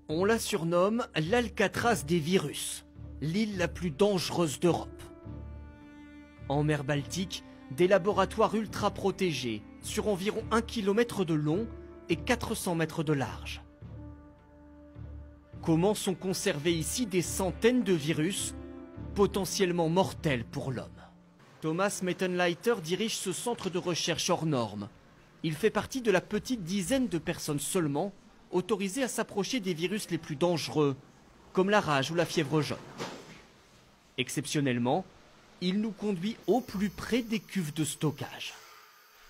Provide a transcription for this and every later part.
On la surnomme l'Alcatraz des virus, l'île la plus dangereuse d'Europe. En mer Baltique, des laboratoires ultra protégés sur environ 1 km de long et 400 mètres de large. Comment sont conservés ici des centaines de virus potentiellement mortels pour l'homme? Thomas Mettenleiter dirige ce centre de recherche hors norme. Il fait partie de la petite dizaine de personnes seulement autorisées à s'approcher des virus les plus dangereux, comme la rage ou la fièvre jaune. Exceptionnellement, il nous conduit au plus près des cuves de stockage.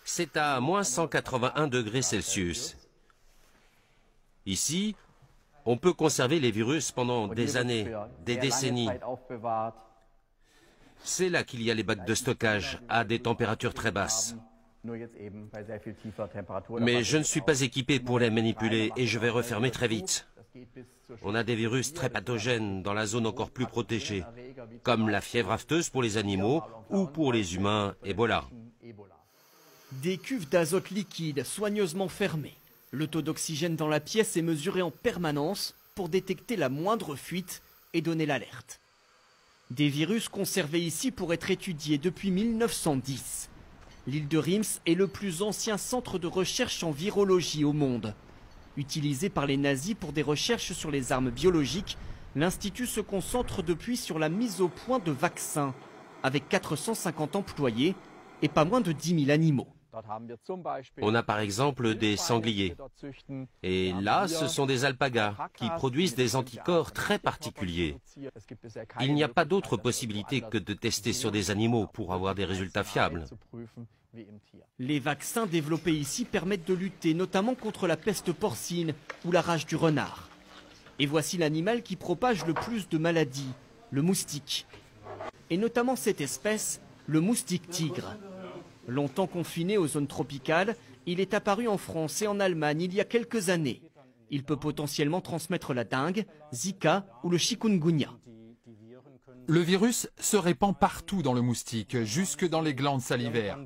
C'est à moins 181 degrés Celsius. Ici, on peut conserver les virus pendant des années, des décennies. C'est là qu'il y a les bacs de stockage, à des températures très basses. Mais je ne suis pas équipé pour les manipuler et je vais refermer très vite. On a des virus très pathogènes dans la zone encore plus protégée, comme la fièvre afteuse pour les animaux ou pour les humains, Ebola. Des cuves d'azote liquide soigneusement fermées. Le taux d'oxygène dans la pièce est mesuré en permanence pour détecter la moindre fuite et donner l'alerte. Des virus conservés ici pour être étudiés depuis 1910. L'île de Reims est le plus ancien centre de recherche en virologie au monde. Utilisé par les nazis pour des recherches sur les armes biologiques, l'Institut se concentre depuis sur la mise au point de vaccins, avec 450 employés et pas moins de 10 000 animaux. On a par exemple des sangliers. Et là, ce sont des alpagas qui produisent des anticorps très particuliers. Il n'y a pas d'autre possibilité que de tester sur des animaux pour avoir des résultats fiables. Les vaccins développés ici permettent de lutter notamment contre la peste porcine ou la rage du renard. Et voici l'animal qui propage le plus de maladies, le moustique. Et notamment cette espèce, le moustique tigre. Longtemps confiné aux zones tropicales, il est apparu en France et en Allemagne il y a quelques années. Il peut potentiellement transmettre la dengue, Zika ou le chikungunya. Le virus se répand partout dans le moustique, jusque dans les glandes salivaires.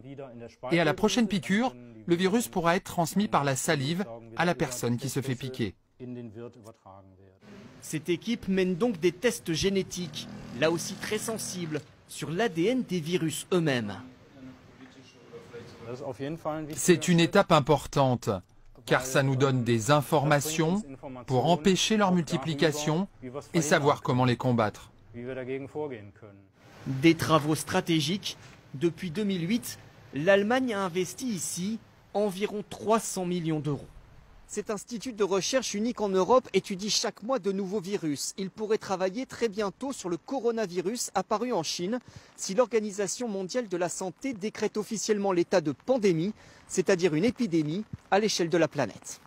Et à la prochaine piqûre, le virus pourra être transmis par la salive à la personne qui se fait piquer. Cette équipe mène donc des tests génétiques, là aussi très sensibles, sur l'ADN des virus eux-mêmes. C'est une étape importante, car ça nous donne des informations pour empêcher leur multiplication et savoir comment les combattre. Des travaux stratégiques. Depuis 2008, l'Allemagne a investi ici environ 300 millions d'euros. Cet institut de recherche unique en Europe étudie chaque mois de nouveaux virus. Il pourrait travailler très bientôt sur le coronavirus apparu en Chine si l'Organisation mondiale de la santé décrète officiellement l'état de pandémie, c'est-à-dire une épidémie à l'échelle de la planète.